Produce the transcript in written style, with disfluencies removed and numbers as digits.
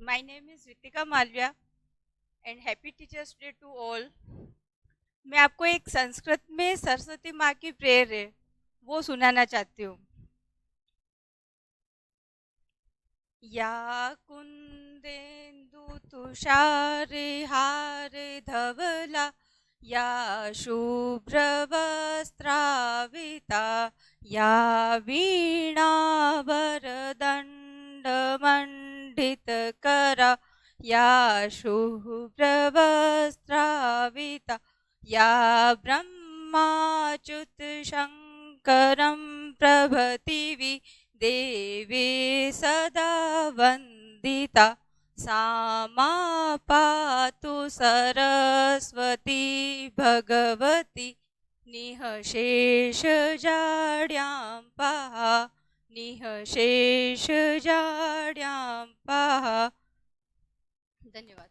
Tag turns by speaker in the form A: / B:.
A: My name is Ritika Malviya and happy Teachers Day to all. मैं आपको एक संस्कृत में सरस्वती माँ की प्रेयर है वो सुनाना चाहती हूँ। या कुंदेन्दु तुषारे हारे धवला या शुभ्रवस्त्राविता या वीणावरदण्डमण्डितकरा या शुभ्रवस्त्राविता या ब्रह्माच्युतशङ्करं प्रभृतिवि देवी सदा वन्दिता सा मा पातु सरस्वती भगवती निःशेषजाड्यां पाहा निःशेषजाड्यां पाहा। धन्यवाद।